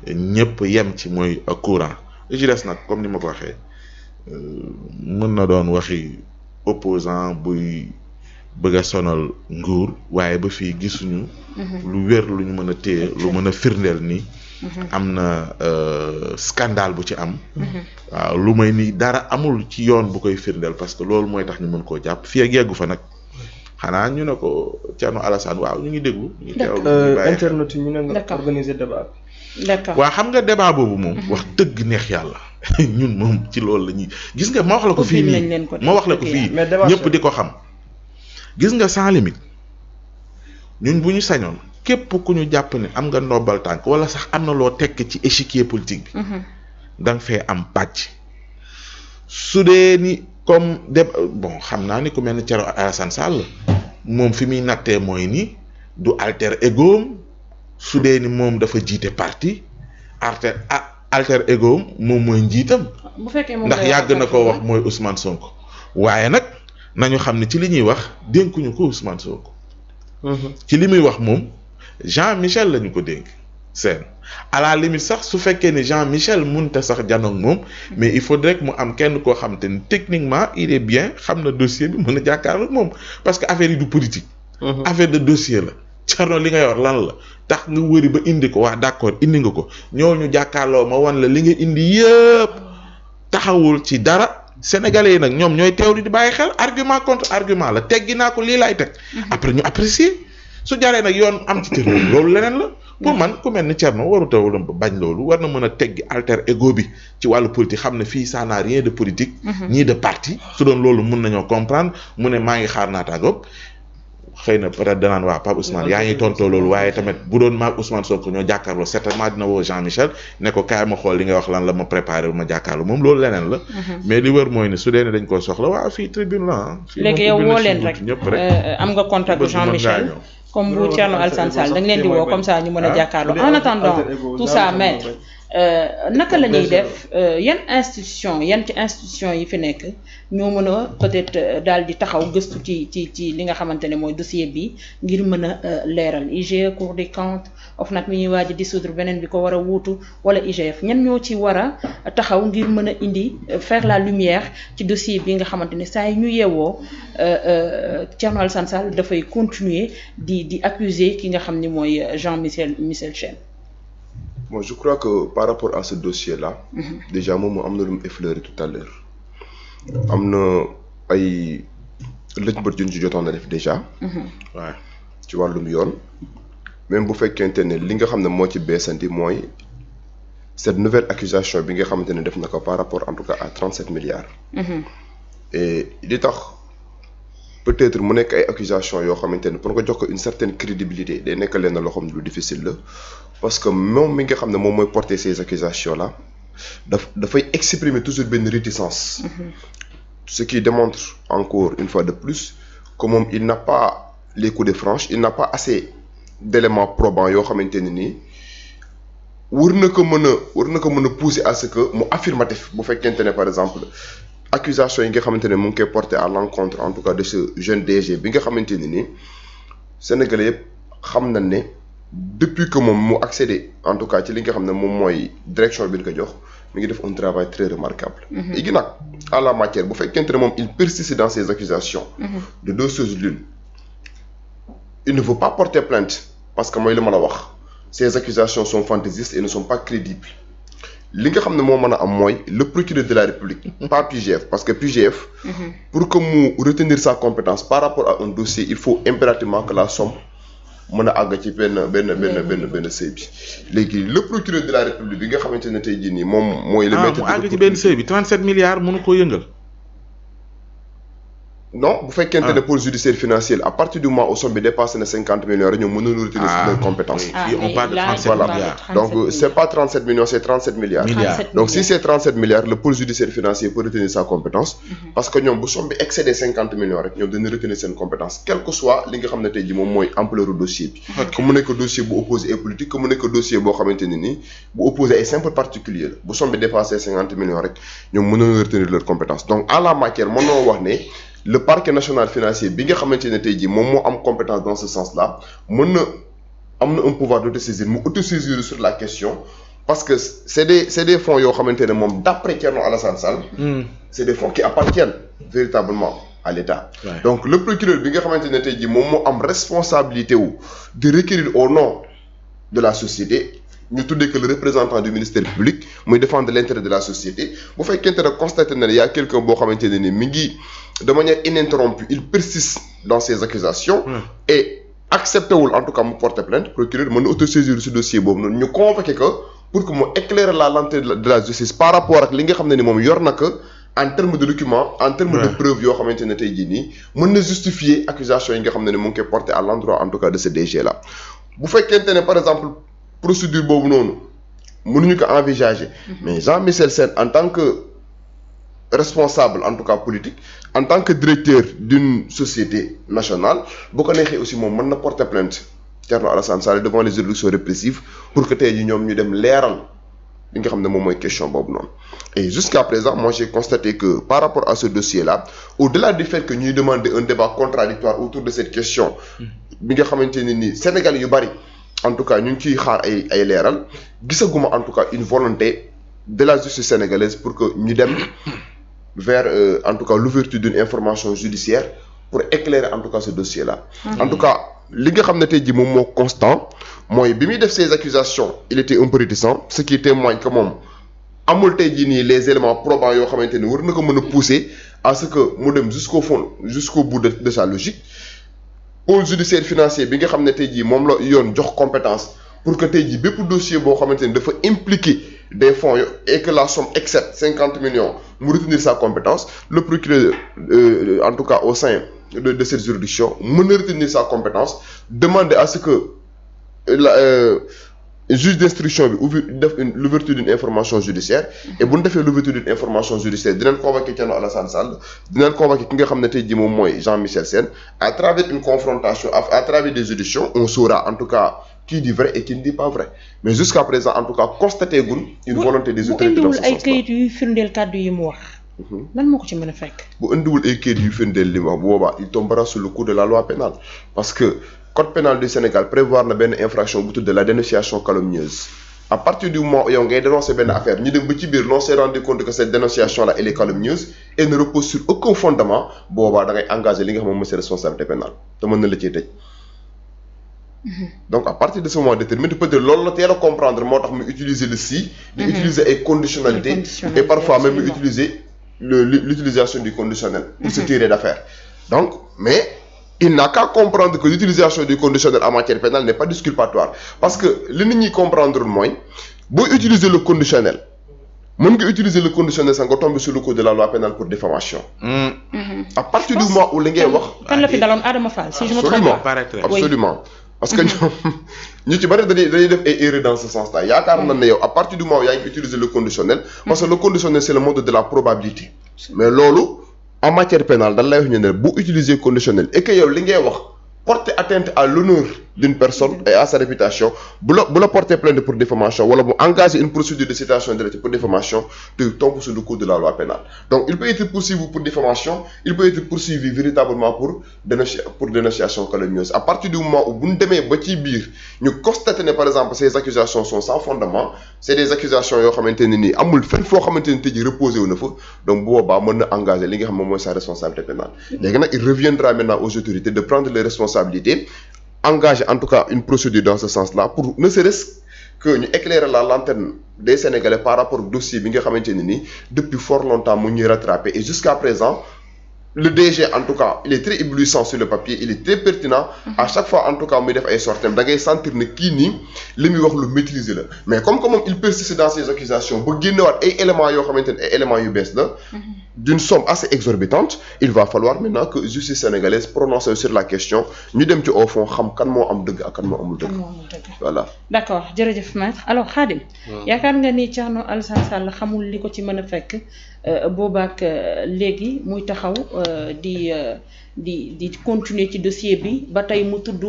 ñëpp yem ci mooy courant li ci des nag comme ni ma ko waxee mën na doon waxi opposant buy bëgg a sonal nguur waaye ba fii gisuñu lu wér lu ñu mën a téye lu mën a firndeel ni am na scandale bu ci am waaw lu may ni dara amul ci yoon bu koy firndeel parce que loolu mooy tax ñu mën koo jàpp fii ak yeggu fa nag xanaa ñu ne ko Thierno Alassane waaw ñu ngi déglu ñu ngi teewlu internet yi ñu ne nga organiser débat d'accord waaw xam nga débat boobu moom wax dëgg neex yàlla ñun moom ci loolu la ñuy gis nga ma wax la ko fii nii ma wax la ko fii ñëpp di ko xam gis nga sans limite ñun bu ñu sañoon képp ku ñu jàpp ne am nga ndombal tànk wala sax am na loo tekk ci échiquier politique bi da nga fee am pàcc su dee ni comme bon xam naa ni ku mel ni Thierno Alassane Sall moom fi muy nattee mooy ni du alter egoom su dee ni moom dafa jiite parti alter egoom moom mooy njiitam ndax yàgg na ko wax mooy Ousmane Sonko waaye nag nañu xam ne ci li ñuy wax dénkuñu ko Ousmane Sonko ci li muy wax moom Jean Michel lañu ko dénk seen à la limite sax su fekkee ne Jean Michel mënta sax janoog moom mais il faudrait que mu am kenn koo xam te ni techniquement il est bien xam na dossier bi mën a jàkkaarloo moom parce que affaire yi du politique affaire de dossier la Thierno li nga yor lan la tax nga wëri ba indi ko waa d'accord indi nga ko ñoo ñu jàkkaarloo ma wan la li nga indi yëpp taxawul ci dara sénégalais yi nag ñoom ñooy teewlu di bàyyi xel argument contre argument la teggi naa ko lii laay teg après ñu apprécier su jaree nag yoon am ci tër loolu leneen la pour man ku mel ni Thierno waruta wala bañ loolu war na mën a teggi alter ego bi ci wàllu politique xam ne fii ça n'a rien de politique ni de parti su doon loolu mun nañoo comprendre mu ne maa ngi xaar naataangoog xëy na peut-être danaan waa Pape Ousmane yaa ngi tontoo loolu waaye tamit bu doon maag Ousmane Sonko ñoo jàkkaarloo certainement dina woo Jean Michel ne ko kaay ma xool li nga wax lan la ma préparé ma jàkkaarloo moom loolu leneen la mais li wër mooy ne su dee ne dañ koo soxla waa fii tribune la léegi yow woo leen rek am nga contact bu Jean Michel comme bu Thierno Alassane Sall da nga leen di woo comme ça ñu mën a jàkkaarloo en attendant tout ça maître naka la ñuy def yan institution yan ci institution yi fi nekk ñoo mën a peut-être daal di taxaw gëstu ci li nga xamante ne mooy dossier bi ngir mën a leeral IGE Cour des comptes OFNAC mi ñuy waaj a dissoudre beneen bi ko war a wuutu wala IGF ñan ñoo ci war a taxaw ngir mën a indi faire la lumière ci dossier bi nga xamante ne saa yi ñu yeewoo Thierno Alassane Sall dafay continuer di accuser ki nga xam ni mooy Jean Michel Chène. Bon, je crois que par rapport à ce dossier-là, déjà moom am na lu mu effleuré tout à l'heure am na ay lëj-bët yu ñu ci jotoon na def déjà. waaw ci wàllum yoon même bu fekkente ne li nga xam ne moo ci beesanti mooy cette nouvelle accusation bi nga xamante ne def na ko par rapport en tout cas à 37 milliards. Et li tax peut-être mu nekk ay accusations yoo xamante ne pour nga jox ko une certaine crédibilité day nekk leen loo xam ne lu difficile la. Parce que moom mi nga xam ne moom mooy porter ces accusations là dafay exprimer toujours benn réticence. Ce qui démontre encore une fois de plus que moom il n'a pas les coups de franche il n'a pas assez d'éléments probants yoo xamante ne nii war na ko mën a pousser à ce que mu affirmatif bu fekkente ne par exemple accusation yi nga xamante ne mu ngi koy porter à l'encontre en tout cas de ce jeune DG bi nga xamante ne nii Sénégalais yëpp xam nañ ne. Depuis que moom mu accédé en tout cas ci li nga xam ne moom mooy direction bi ñu ko jox mi ngi def un travail très remarquable. léegi nag à la matière bu fekkente ne moom il persiste dans ses accusations. de deux choses l'une il ne veut pas porter plainte parce que mooy li ma la wax ces accusations sont fantaisistes et ne sont pas crédibles li nga xam ne moo mën a am mooy le procureur de la République. pas PGF parce que PGF. pour que mu retenir sa compétence par rapport à un dossier il faut impérativement que la somme. mën a àgg ci benn sëy bi léegi le procureur de la République bi nga xamante ne tey jii nii moom mooy. le maître mu àgg ci benn sëy bi 37 milliards mënu ko yëngal. non bu fekkente ne pôle judiciaire financier à partir du moment où somme bi dépassé na 50 millions rek ñoom mënuñu retenir leurs compétences. on parle de 37 milliards. donc c'est pas 37 millions c'est 37 milliards. donc si c'est 37 milliards le pôle judiciaire financier peut retenir sa compétence. parce que ñoom bu somme bi excédé 50 millions rek ñoom dañuy retenir seen compétence quel que soit li nga xam ne tey jii moom mooy ampleur du dossier bi. que mu nekk dossier bu opposé et politique que mu nekk dossier boo xamante ne nii bu opposé ay simple particulier la bu somme bi dépassé 50 millions rek ñoom mënuñu retenir leur compétence donc en la matière mënoo wax ne. le parquet national financier bi nga xamante ne tey jii moom moo am compétence dans ce sens là mën na am na un pouvoir d'autosaisine mu autosaisir sur la question parce que c'est des fonds yoo xamante ne moom d'après Thierno Alassane Sall. c'est des fonds qui appartiennent véritablement à l'État. Ouais. Donc le procureur bi nga xamante ne tey jii moom moo am responsabilité wu de requérir au nom de la société ñu tuddee que le représentant du ministère public muy défendre l'intérêt de la société bu fekkente ne constaté na ne y a quelqu'un boo xamante ne ni mi ngi de manière ininterrompue il persiste dans ses accusations. Et accepté wul en tout cas mu porter plainte procureur mën na autosaisir ce dossier boobu noonu ñu convoqué que pour que mu éclairer la lanterne de la justice par rapport ak li nga xam ne ni moom yor na que en termes de documents en termes de preuves yoo xamante ne tey jii nii mën na justifier accusation yi nga xam ne ni mu ngi koy porter à l'endroit en tout cas de ce DG là. bu fekkente ne par exemple procédure boobu noonu mënuñu ko envisager. mais Jean-Michel Sène en tant que responsable en tout cas politique en tant que directeur d'une société nationale bu ko neexee aussi moom mën na porter plainte Thierno Alassane Sall devant les juridictions répressives pour que tey jii ñoom ñu dem leeral li nga xam ne moom mooy question boobu noonu. Et jusqu'à présent moi j'ai constaté que par rapport à ce dossier là au-delà du fait que ñuy demander un débat contradictoire autour de cette question bi nga xamante ne ni Sénégal yu bari en tout cas ñu ngi ciy xaar ay leeral gisaguma en tout cas une volonté de la justice sénégalaise pour que ñu dem vers en tout cas l'ouverture d'une information judiciaire pour éclairer en tout cas ce dossier là. En tout cas li nga xam ne tey jii moom moo constant mooy bi muy def ces accusations il était un peu réticent ce qui témoigne que moom amul tey jii nii les éléments probants yoo xamante ni war na ko mën a pousser à ce que mu dem jusqu'au fond jusqu'au bout de sa logique. Pôle judiciaire financier bi nga xam ne tey jii moom la yoon jox compétence pour que tey jii bépp dossier boo xamante ni dafa impliquer des fonds et que la somme excède 50 millions mu retenir sa compétence le procureur en tout cas au sein de cette juridiction mën na retenir sa compétence demander à ce que juge d'instruction bi def l'ouverture d'une information judiciaire et bu ñu defee l'ouverture d'une information judiciaire dinañ convoquer Thierno Alassane Sall dinañ convoquer ki nga xam ne tey jii moom mooy Jean-Michel Sène à travers une confrontation à travers des auditions on saura en tout cas qui dit vrai et qui ne dit pas vrai mais jusqu'à présent en tout cas constaté gun une volonté des autorités dans ce sens-là. bu indiwul ay kayit yu firndeel kàddu yi mu wax. lan moo ko ci mën a fekk. bu indiwul ay kayit yu firndeel li mu wax bu boobaa il tombera sous le coup de la loi pénale parce que code pénal du Sénégal prévoir na benn infraction bu tudd la dénonciation calomnieuse à partir du moment où yow ngay dénoncer benn affaire ñu dem ba ci biir l'on s'est rendu compte que cette dénonciation là elle est calomnieuse et ne repose sur aucun fondement boobaa da ngay engager li nga xam moom mooy sa responsabilité pénale te mën na la cee tëj. Donc à partir de ce moment déterminé peut-être loolu la teel a comprendre moo tax mu utiliser le si di utiliser ay conditionnalités et parfois même mu utiliser l'utilisation du conditionnel pour se tirer d'affaire donc mais il n'a qu'à comprendre que l'utilisation du conditionnel en matière pénale n'est pas disculpatoire parce que li nit ñi comprendre mooy boo utiliser le conditionnel mën nga utiliser le conditionnel sax nga tomber sur le code de la loi pénale pour diffamation à partir du moment où li ngay wax kan la fi daloon Adama Fall si je me trompe pas absolument parce que ñoom ñu ci bari dañuy def ay erreurs dans ce sens-là yaakaar na ne yow à partir du moment où yaa ngi utiliser le conditionnel parce que le conditionnel c'est le mode de la probabilité mais loolu en matière pénale dañ lay wax ñu ne bu utiliser conditionnel et que yow li ngay wax porter atteinte à l'honneur d'une personne et à sa réputation bu la porter plainte pour diffamation wala bu engager une procédure de citation directe pour diffamation tu tombes sous le coup de la loi pénale donc il peut être poursuivi pour diffamation il peut être poursuivi véritablement pour dénonciation calomnieuse à partir du moment où bu ñu demee ba ci biir ñu constater ne par exemple ces accusations sont sans fondement c'est des accusations yoo xamante ne nii amul fenn foo xamante ne tey jii reposé wu na fa donc bu boobaa mën na engager li nga xam moom mooy sa responsabilité pénale léegi nag il reviendra maintenant aux autorités de prendre les responsabilités engager en tout cas une procédure dans ce sens-là pour ne serait-ce que ñu éclairer la lanterne des Sénégalais par rapport au dossier bi nga xamante ne nii depuis fort longtemps mu ñuy rattraper et jusqu'à présent le DG en tout cas il est très éblouissant sur le papier il est très pertinent à chaque fois en tout cas muy def ay sortem da ngay sentir ne kii nii li muy wax lu maîtriser la mais comme que moom il persiste dans ses accusations ba génnewaat ay éléments yoo xamante ne ay éléments yu bees la d'une somme assez exorbitante il va falloir maintenant que justice sénégalaise prononce sur la question ñu dem ci au fond xam kan moo am dëgg ak kan moo amul dëgg voilà d'accord jërëjëf maître alors Khadim yaakaar nga ni Thierno Alassane Sall xamul li ko ci mën a fekk boobaak léegi muy taxaw di continuer ci dossier bi ba tey mu tudd